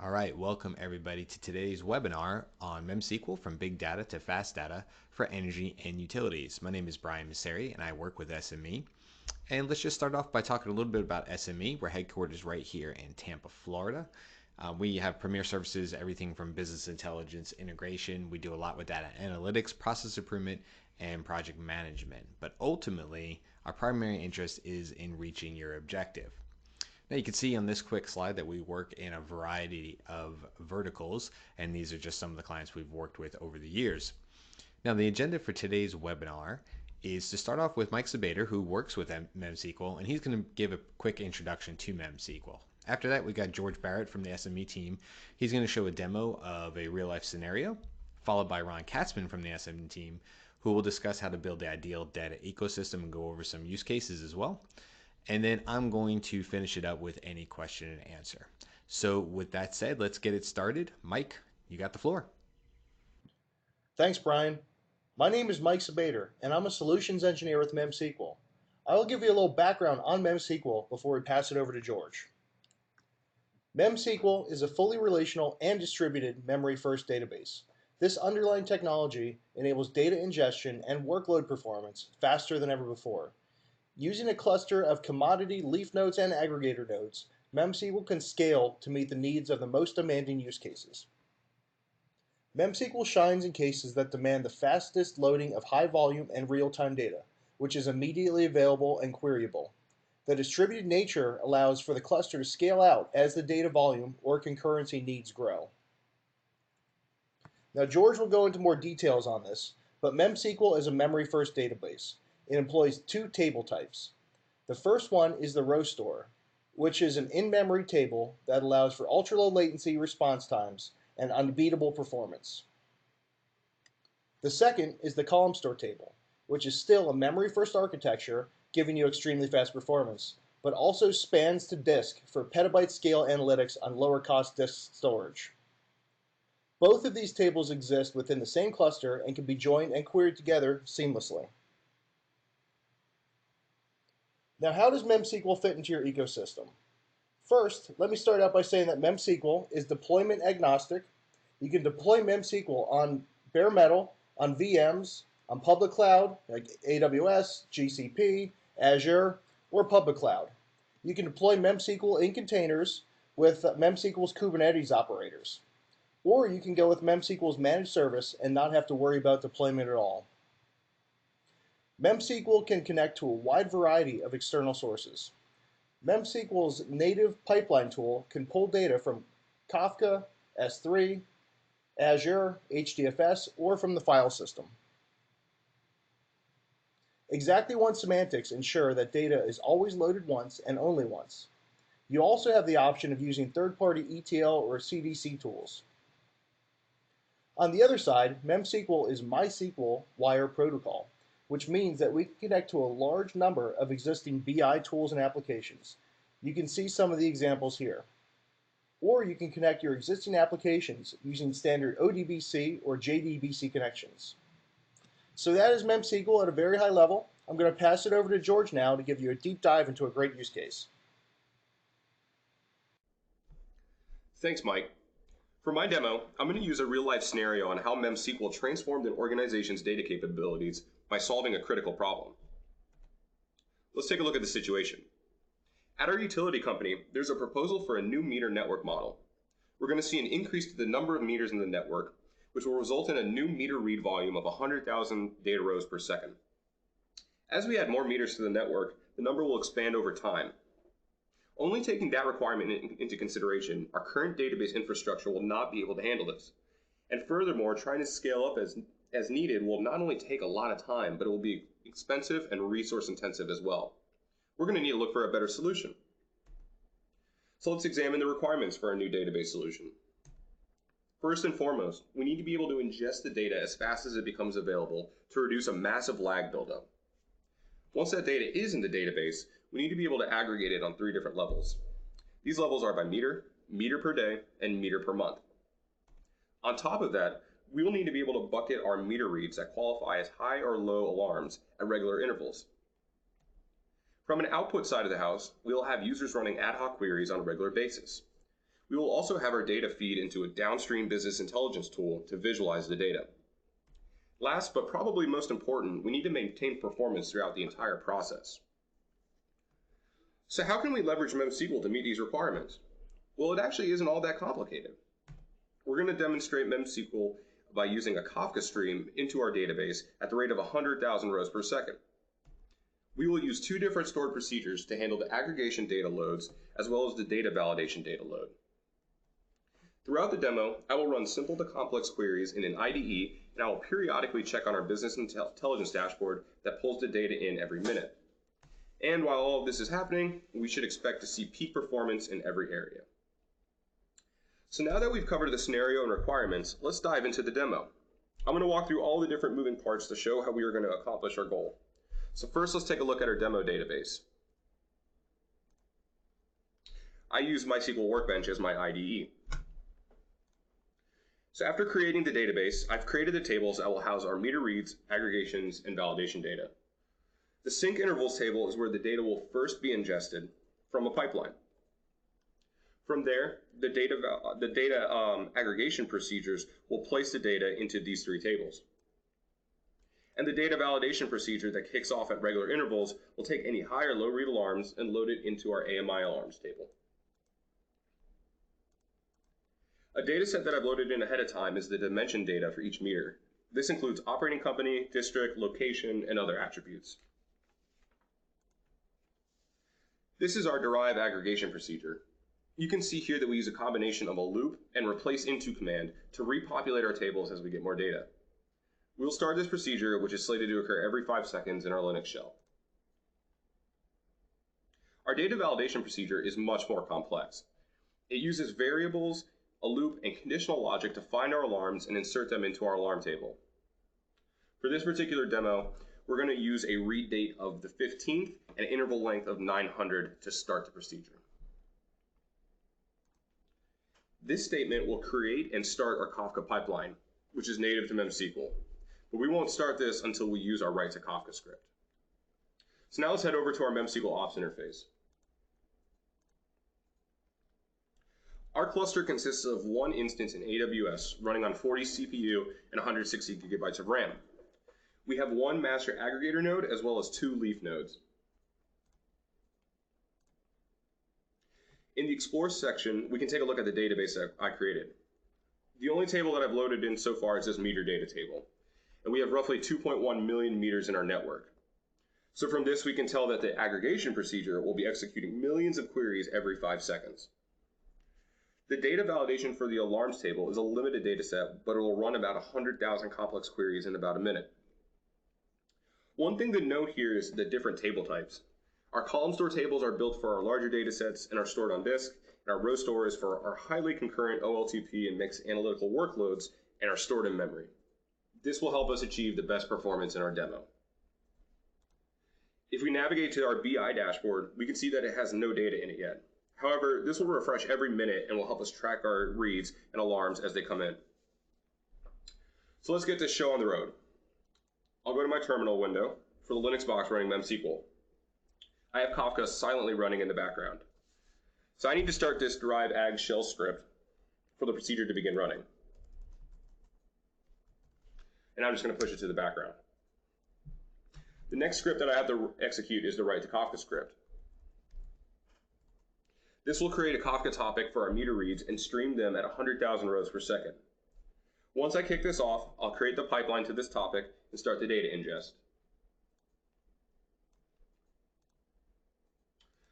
All right, welcome everybody to today's webinar on MemSQL from big data to fast data for energy and utilities. My name is Brian Messeri and I work with SME. And let's just start off by talking a little bit about SME. We're headquarters right here in Tampa, Florida. We have premier services, everything from business intelligence, integration. We do a lot with data analytics, process improvement, and project management. But ultimately, our primary interest is in reaching your objective. Now you can see on this quick slide that we work in a variety of verticals, and these are just some of the clients we've worked with over the years. Now the agenda for today's webinar is to start off with Mike Czabater, who works with MemSQL, and he's going to give a quick introduction to MemSQL. After that, we got George Barrett from the SME team. He's going to show a demo of a real-life scenario, followed by Ron Katzman from the SME team, who will discuss how to build the ideal data ecosystem and go over some use cases as well. And then I'm going to finish it up with any question and answer. So with that said, let's get it started. Mike, you got the floor. Thanks, Brian. My name is Mike Czabater, and I'm a solutions engineer with MemSQL. I will give you a little background on MemSQL before we pass it over to George. MemSQL is a fully relational and distributed memory-first database. This underlying technology enables data ingestion and workload performance faster than ever before. Using a cluster of commodity leaf nodes and aggregator nodes, MemSQL can scale to meet the needs of the most demanding use cases. MemSQL shines in cases that demand the fastest loading of high volume and real-time data, which is immediately available and queryable. The distributed nature allows for the cluster to scale out as the data volume or concurrency needs grow. Now George will go into more details on this, but MemSQL is a memory-first database. It employs two table types. The first one is the row store, which is an in-memory table that allows for ultra-low latency response times and unbeatable performance. The second is the column store table, which is still a memory-first architecture, giving you extremely fast performance, but also spans to disk for petabyte scale analytics on lower cost disk storage. Both of these tables exist within the same cluster and can be joined and queried together seamlessly. Now, how does MemSQL fit into your ecosystem? First, let me start out by saying that MemSQL is deployment agnostic. You can deploy MemSQL on bare metal, on VMs, on public cloud like AWS, GCP, Azure, or public cloud. You can deploy MemSQL in containers with MemSQL's Kubernetes operators. Or you can go with MemSQL's managed service and not have to worry about deployment at all. MemSQL can connect to a wide variety of external sources. MemSQL's native pipeline tool can pull data from Kafka, S3, Azure, HDFS, or from the file system. Exactly one semantics ensure that data is always loaded once and only once. You also have the option of using third-party ETL or CDC tools. On the other side, MemSQL is MySQL wire protocol, which means that we can connect to a large number of existing BI tools and applications. You can see some of the examples here. Or you can connect your existing applications using standard ODBC or JDBC connections. So that is MemSQL at a very high level. I'm going to pass it over to George now to give you a deep dive into a great use case. Thanks, Mike. For my demo, I'm going to use a real-life scenario on how MemSQL transformed an organization's data capabilities by solving a critical problem. Let's take a look at the situation. At our utility company, there's a proposal for a new meter network model. We're going to see an increase to the number of meters in the network, which will result in a new meter read volume of 100,000 data rows per second. As we add more meters to the network, the number will expand over time. Only taking that requirement into consideration, our current database infrastructure will not be able to handle this. And furthermore, trying to scale up as needed will not only take a lot of time, but it will be expensive and resource intensive as well. We're going to need to look for a better solution. So let's examine the requirements for our new database solution. First and foremost, we need to be able to ingest the data as fast as it becomes available to reduce a massive lag buildup. Once that data is in the database, we need to be able to aggregate it on 3 different levels. These levels are by meter, meter per day, and meter per month. On top of that, we will need to be able to bucket our meter reads that qualify as high or low alarms at regular intervals. From an output side of the house, we will have users running ad hoc queries on a regular basis. We will also have our data feed into a downstream business intelligence tool to visualize the data. Last, but probably most important, we need to maintain performance throughout the entire process. So how can we leverage MemSQL to meet these requirements? Well, it actually isn't all that complicated. We're going to demonstrate MemSQL by using a Kafka stream into our database at the rate of 100,000 rows per second. We will use two different stored procedures to handle the aggregation data loads as well as the data validation data load. Throughout the demo, I will run simple to complex queries in an IDE, and I will periodically check on our business intelligence dashboard that pulls the data in every minute. And while all of this is happening, we should expect to see peak performance in every area. So now that we've covered the scenario and requirements, let's dive into the demo. I'm going to walk through all the different moving parts to show how we are going to accomplish our goal. So first, let's take a look at our demo database. I use MySQL Workbench as my IDE. So after creating the database, I've created the tables that will house our meter reads, aggregations, and validation data. The sync intervals table is where the data will first be ingested from a pipeline. From there, the data aggregation procedures will place the data into these three tables. And the data validation procedure that kicks off at regular intervals will take any high or low read alarms and load it into our AMI alarms table. A data set that I've loaded in ahead of time is the dimension data for each meter. This includes operating company, district, location, and other attributes. This is our derive aggregation procedure. You can see here that we use a combination of a loop and replace into command to repopulate our tables as we get more data. We'll start this procedure, which is slated to occur every 5 seconds in our Linux shell. Our data validation procedure is much more complex. It uses variables, a loop, and conditional logic to find our alarms and insert them into our alarm table. For this particular demo, we're going to use a read date of the 15th and an interval length of 900 to start the procedure. This statement will create and start our Kafka pipeline, which is native to MemSQL. But we won't start this until we use our write to Kafka script. So now let's head over to our MemSQL ops interface. Our cluster consists of one instance in AWS running on 40 CPU and 160 gigabytes of RAM. We have one master aggregator node as well as two leaf nodes. In the Explore section, we can take a look at the database that I created. The only table that I've loaded in so far is this meter data table, and we have roughly 2.1 million meters in our network. So from this, we can tell that the aggregation procedure will be executing millions of queries every 5 seconds. The data validation for the alarms table is a limited data set, but it will run about 100,000 complex queries in about a minute. One thing to note here is the different table types. Our column store tables are built for our larger data sets and are stored on disk, and our row store is for our highly concurrent OLTP and mixed analytical workloads and are stored in memory. This will help us achieve the best performance in our demo. If we navigate to our BI dashboard, we can see that it has no data in it yet. However, this will refresh every minute and will help us track our reads and alarms as they come in. So let's get this show on the road. I'll go to my terminal window for the Linux box running MemSQL. I have Kafka silently running in the background. So I need to start this derive ag shell script for the procedure to begin running. And I'm just going to push it to the background. The next script that I have to execute is the write to Kafka script. This will create a Kafka topic for our meter reads and stream them at 100,000 rows per second. Once I kick this off, I'll create the pipeline to this topic and start the data ingest.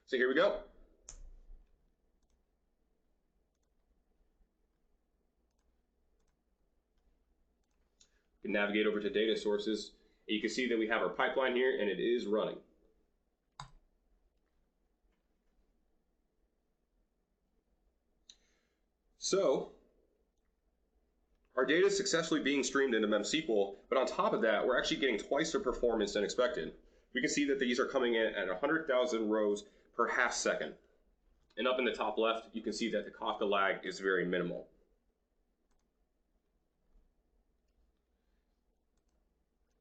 So here we go. We can navigate over to data sources, and you can see that we have our pipeline here and it is running. So our data is successfully being streamed into MemSQL, but on top of that, we're actually getting twice the performance than expected. We can see that these are coming in at 100,000 rows per half second. And up in the top left, you can see that the Kafka lag is very minimal.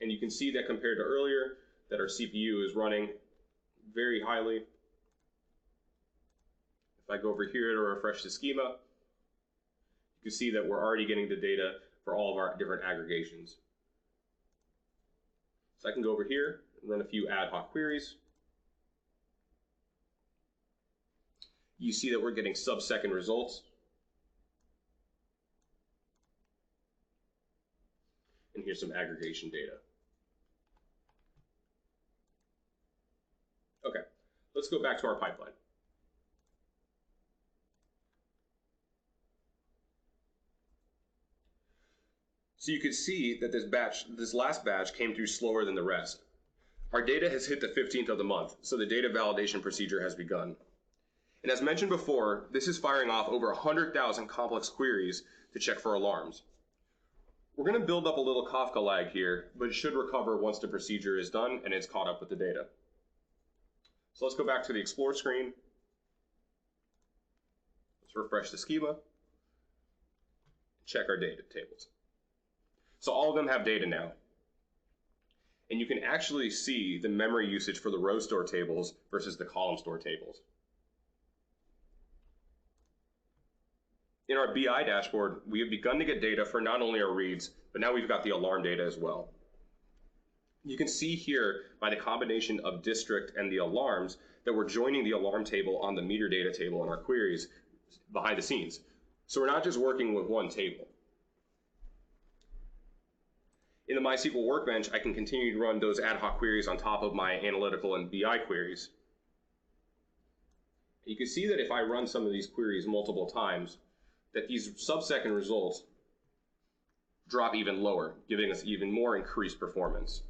And you can see that compared to earlier, that our CPU is running very highly. If If I go over here to refresh the schema, you can see that we're already getting the data for all of our different aggregations. So I can go over here and run a few ad hoc queries. You see that we're getting sub-second results. And here's some aggregation data. Okay, let's go back to our pipeline. So you can see that this last batch came through slower than the rest. Our data has hit the 15th of the month, so the data validation procedure has begun. And as mentioned before, this is firing off over 100,000 complex queries to check for alarms. We're going to build up a little Kafka lag here, but it should recover once the procedure is done and it's caught up with the data. So let's go back to the Explore screen. Let's refresh the schema. Check our data tables. So all of them have data now. And you can actually see the memory usage for the row store tables versus the column store tables. In our BI dashboard, we have begun to get data for not only our reads, but now we've got the alarm data as well. You can see here by the combination of district and the alarms that we're joining the alarm table on the meter data table in our queries behind the scenes. So we're not just working with one table. In the MySQL Workbench, I can continue to run those ad hoc queries on top of my analytical and BI queries. You can see that if I run some of these queries multiple times, that these sub-second results drop even lower, giving us even more increased performance.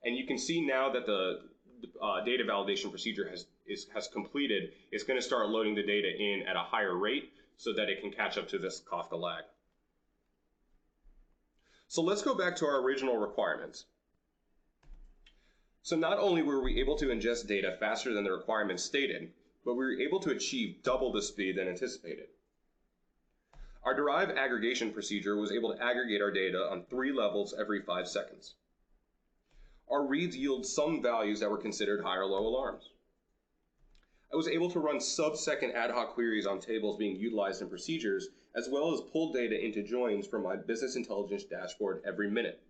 And you can see now that the data validation procedure has completed. It's going to start loading the data in at a higher rate so that it can catch up to this Kafka lag. So let's go back to our original requirements. So not only were we able to ingest data faster than the requirements stated, but we were able to achieve double the speed than anticipated. Our derived aggregation procedure was able to aggregate our data on 3 levels every 5 seconds. Our reads yield some values that were considered high or low alarms. I was able to run sub-second ad hoc queries on tables being utilized in procedures, as well as pull data into joins from my business intelligence dashboard every minute.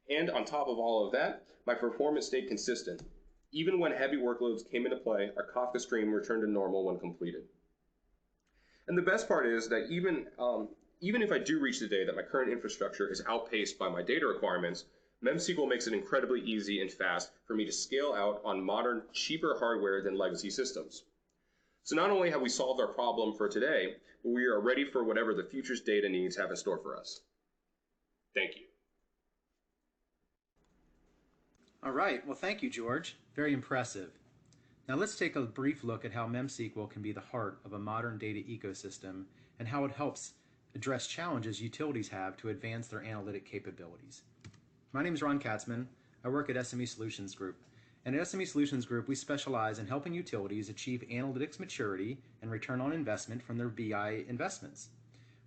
And on top of all of that, my performance stayed consistent. Even when heavy workloads came into play, our Kafka stream returned to normal when completed. And the best part is that even if I do reach the day that my current infrastructure is outpaced by my data requirements, MemSQL makes it incredibly easy and fast for me to scale out on modern, cheaper hardware than legacy systems. So not only have we solved our problem for today, but we are ready for whatever the future's data needs have in store for us. Thank you. All right, well, thank you, George. Very impressive. Now let's take a brief look at how MemSQL can be the heart of a modern data ecosystem and how it helps address challenges utilities have to advance their analytic capabilities. My name is Ron Katzman. I work at SME Solutions Group. And at SME Solutions Group, we specialize in helping utilities achieve analytics maturity and return on investment from their BI investments.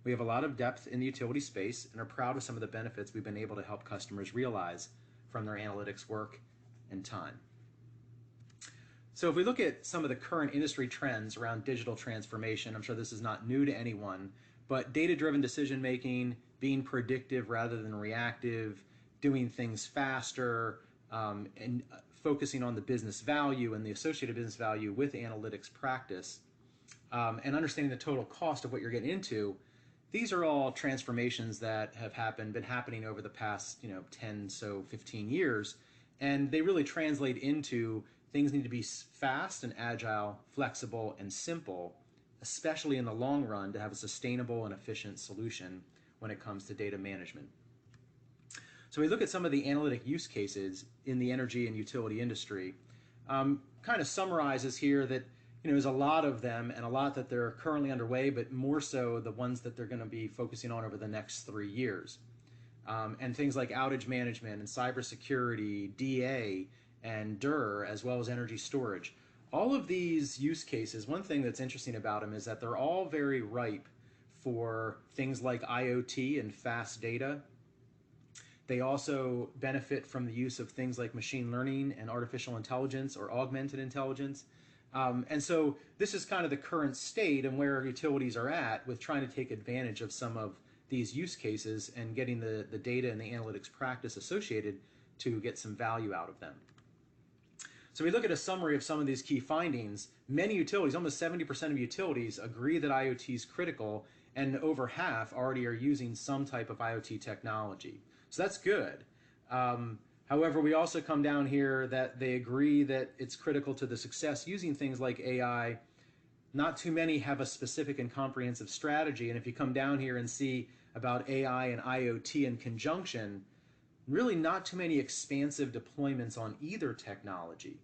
We have a lot of depth in the utility space and are proud of some of the benefits we've been able to help customers realize from their analytics work and time. So if we look at some of the current industry trends around digital transformation, I'm sure this is not new to anyone, but data-driven decision-making, being predictive rather than reactive, doing things faster, and focusing on the business value and the associated business value with analytics practice, and understanding the total cost of what you're getting into, these are all transformations that have been happening over the past 10, 15 years, and they really translate into things need to be fast and agile, flexible and simple, especially in the long run to have a sustainable and efficient solution when it comes to data management. So we look at some of the analytic use cases in the energy and utility industry. Kind of summarizes here that there's a lot of them and a lot that they're currently underway, but more so the ones that they're going to be focusing on over the next 3 years. And things like outage management and cybersecurity, DA, and DER, as well as energy storage. All of these use cases, one thing that's interesting about them is that they're all very ripe for things like IoT and fast data. They also benefit from the use of things like machine learning and artificial intelligence or augmented intelligence. And so this is kind of the current state and where utilities are at with trying to take advantage of some of these use cases and getting the data and the analytics practice associated to get some value out of them. So we look at a summary of some of these key findings. Many utilities, almost 70% of utilities, agree that IoT is critical, and over half already are using some type of IoT technology. So that's good. However, we also come down here that they agree that it's critical to the success using things like AI. Not too many have a specific and comprehensive strategy, and if you come down here and see about AI and IoT in conjunction, really not too many expansive deployments on either technology.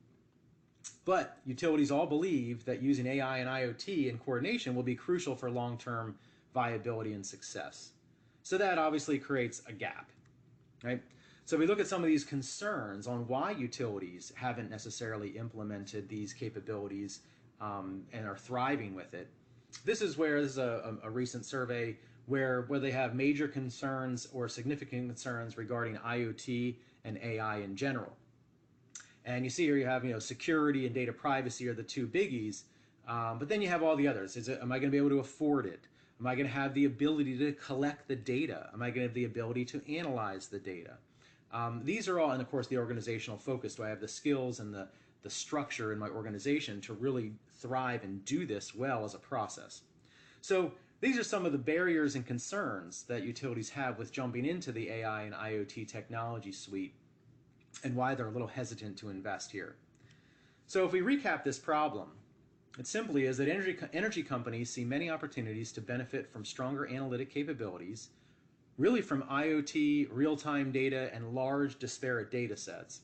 But utilities all believe that using AI and IoT in coordination will be crucial for long-term viability and success. So that obviously creates a gap, right? So we look at some of these concerns on why utilities haven't necessarily implemented these capabilities and are thriving with it. This is a recent survey where they have major concerns or significant concerns regarding IoT and AI in general. And you see here you have security and data privacy are the two biggies, but then you have all the others. Am I going to be able to afford it? Am I going to have the ability to collect the data? Am I going to have the ability to analyze the data? These are all, and of course the organizational focus. Do I have the skills and the structure in my organization to really thrive and do this well as a process? So these are some of the barriers and concerns that utilities have with jumping into the AI and IoT technology suite and why they're a little hesitant to invest here. So if we recap this problem, it simply is that energy companies see many opportunities to benefit from stronger analytic capabilities, really from IoT, real-time data, and large disparate data sets.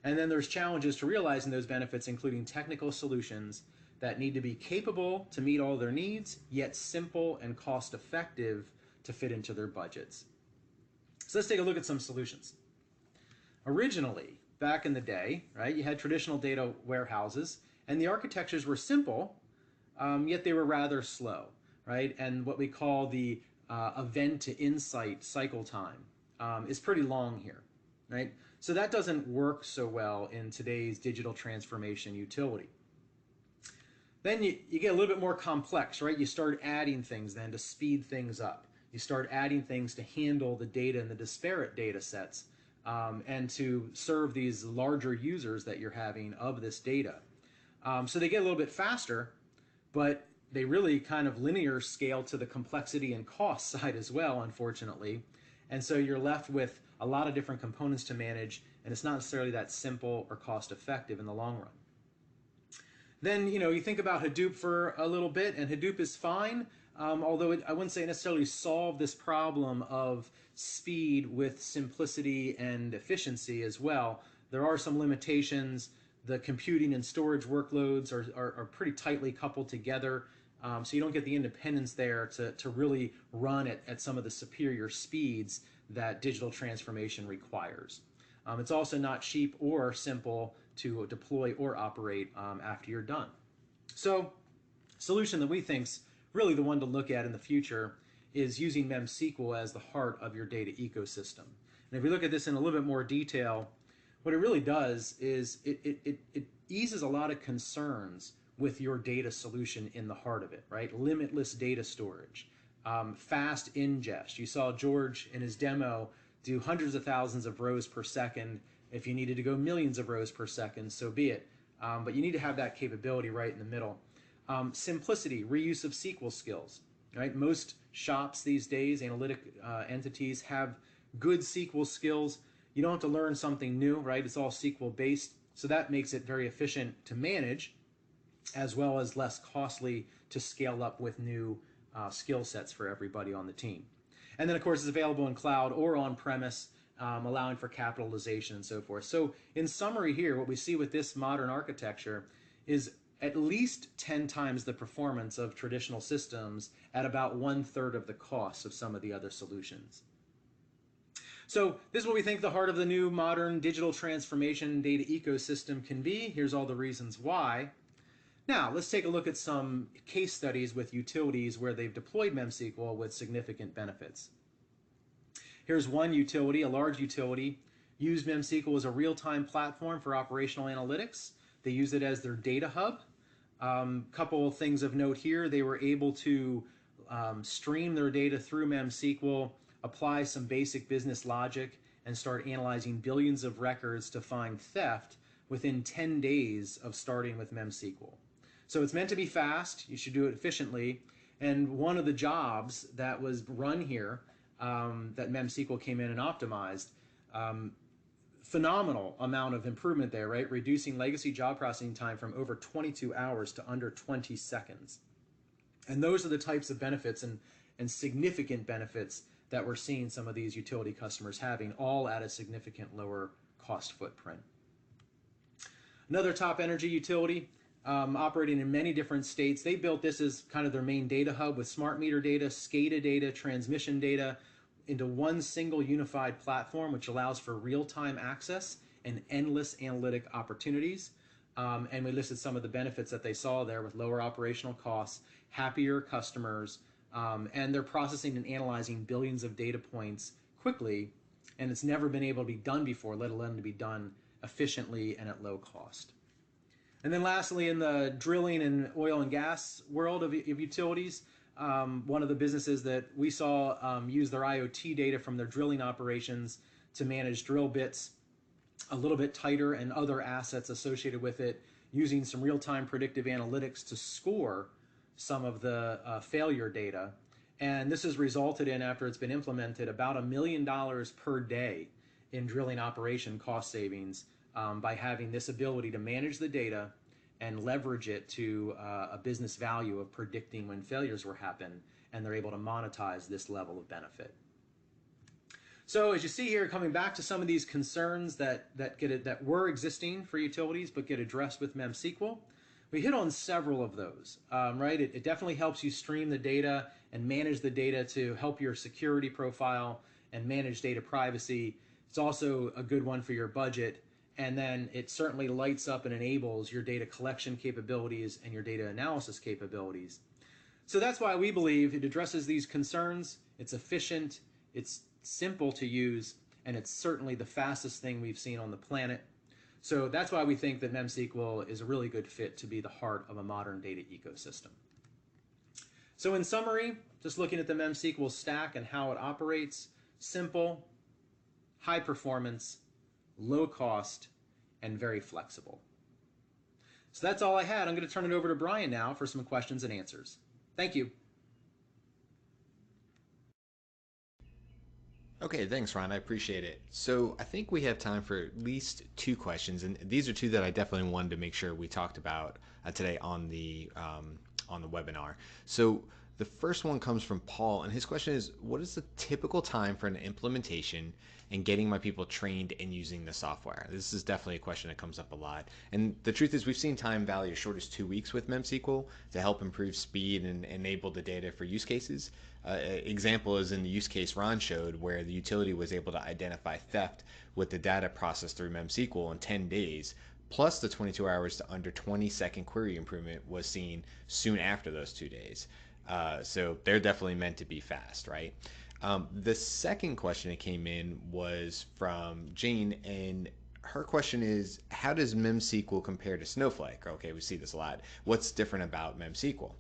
And then there's challenges to realizing those benefits, including technical solutions that need to be capable to meet all their needs, yet simple and cost-effective to fit into their budgets. So let's take a look at some solutions. Originally, back in the day, right, you had traditional data warehouses, and the architectures were simple, yet they were rather slow, right? And what we call the event to insight cycle time is pretty long here, right? So that doesn't work so well in today's digital transformation utility. Then you get a little bit more complex, right? You start adding things then to speed things up. You start adding things to handle the data and the disparate data sets and to serve these larger users that you're having of this data. So they get a little bit faster, but they really kind of linear scale to the complexity and cost side as well, unfortunately. And so you're left with a lot of different components to manage, and it's not necessarily that simple or cost effective in the long run. Then, you think about Hadoop for a little bit, and Hadoop is fine, although I wouldn't say necessarily solve this problem of speed with simplicity and efficiency as well. There are some limitations. The computing and storage workloads are pretty tightly coupled together, so you don't get the independence there to really run at some of the superior speeds that digital transformation requires. It's also not cheap or simple to deploy or operate after you're done. So, solution that we think's really the one to look at in the future is using MemSQL as the heart of your data ecosystem. And if we look at this in a little bit more detail, what it really does is it eases a lot of concerns with your data solution in the heart of it, right? Limitless data storage, fast ingest. You saw George in his demo do hundreds of thousands of rows per second. If you needed to go millions of rows per second, so be it. But you need to have that capability right in the middle. Simplicity, reuse of SQL skills, right? Most shops these days, analytic entities, have good SQL skills. You don't have to learn something new, right? It's all SQL based. So that makes it very efficient to manage, as well as less costly to scale up with new skill sets for everybody on the team. And then, of course, it's available in cloud or on-premise, allowing for capitalization and so forth. So in summary here, what we see with this modern architecture is at least 10 times the performance of traditional systems at about 1/3 of the cost of some of the other solutions. So this is what we think the heart of the new modern digital transformation data ecosystem can be. Here's all the reasons why. Now, let's take a look at some case studies with utilities where they've deployed MemSQL with significant benefits. Here's one utility, a large utility, used MemSQL as a real-time platform for operational analytics. They use it as their data hub. Couple of things of note here, they were able to stream their data through MemSQL, apply some basic business logic, and start analyzing billions of records to find theft within 10 days of starting with MemSQL. So it's meant to be fast, you should do it efficiently, and one of the jobs that was run here that MemSQL came in and optimized, phenomenal amount of improvement there, right? Reducing legacy job processing time from over 22 hours to under 20 seconds. And those are the types of benefits and significant benefits that we're seeing some of these utility customers having, all at a significant lower cost footprint. Another top energy utility, operating in many different states. They built this as kind of their main data hub with smart meter data, SCADA data, transmission data into one single unified platform, which allows for real-time access and endless analytic opportunities. And we listed some of the benefits that they saw there with lower operational costs, happier customers, and they're processing and analyzing billions of data points quickly, and it's never been able to be done before, let alone to be done efficiently and at low cost. And then lastly, in the drilling and oil and gas world of utilities, one of the businesses that we saw use their IoT data from their drilling operations to manage drill bits a little bit tighter and other assets associated with it, using some real-time predictive analytics to score some of the failure data. And this has resulted in, after it's been implemented, about $1 million per day in drilling operation cost savings by having this ability to manage the data and leverage it to a business value of predicting when failures will happen, and they're able to monetize this level of benefit. So as you see here, coming back to some of these concerns that were existing for utilities but get addressed with MemSQL, we hit on several of those, right? It definitely helps you stream the data and manage the data to help your security profile and manage data privacy. It's also a good one for your budget. And then it certainly lights up and enables your data collection capabilities and your data analysis capabilities. So that's why we believe it addresses these concerns. It's efficient, it's simple to use, and it's certainly the fastest thing we've seen on the planet. So that's why we think that MemSQL is a really good fit to be the heart of a modern data ecosystem. So in summary, just looking at the MemSQL stack and how it operates: simple, high performance, low cost, and very flexible. So that's all I had. I'm going to turn it over to Brian now for some questions and answers. Thank you. Okay, thanks, Ron. I appreciate it. So I think we have time for at least two questions, and these are two that I definitely wanted to make sure we talked about today on the webinar. So the first one comes from Paul, and his question is, what is the typical time for an implementation and getting my people trained in using the software? This is definitely a question that comes up a lot. And the truth is, we've seen time value as short as 2 weeks with MemSQL to help improve speed and enable the data for use cases. Example is in the use case Ron showed, where the utility was able to identify theft with the data processed through MemSQL in 10 days, plus the 22 hours to under 20-second query improvement was seen soon after those 2 days. So they're definitely meant to be fast, right? The second question that came in was from Jane, and her question is, how does MemSQL compare to Snowflake? Okay, we see this a lot. What's different about MemSQL?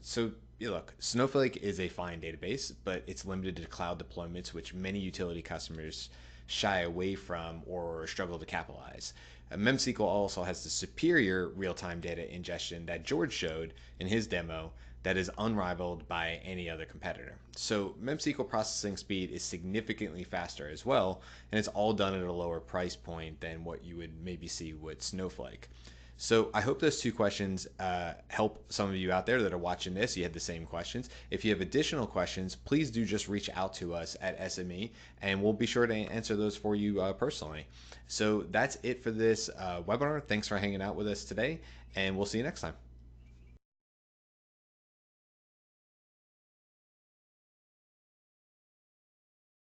So look, Snowflake is a fine database, but it's limited to cloud deployments, which many utility customers shy away from or struggle to capitalize. MemSQL also has the superior real-time data ingestion that George showed in his demo that is unrivaled by any other competitor. So MemSQL processing speed is significantly faster as well, and it's all done at a lower price point than what you would maybe see with Snowflake. So I hope those two questions help some of you out there that are watching this. You had the same questions. If you have additional questions, please do just reach out to us at SME, and we'll be sure to answer those for you personally. So that's it for this webinar. Thanks for hanging out with us today, and we'll see you next time.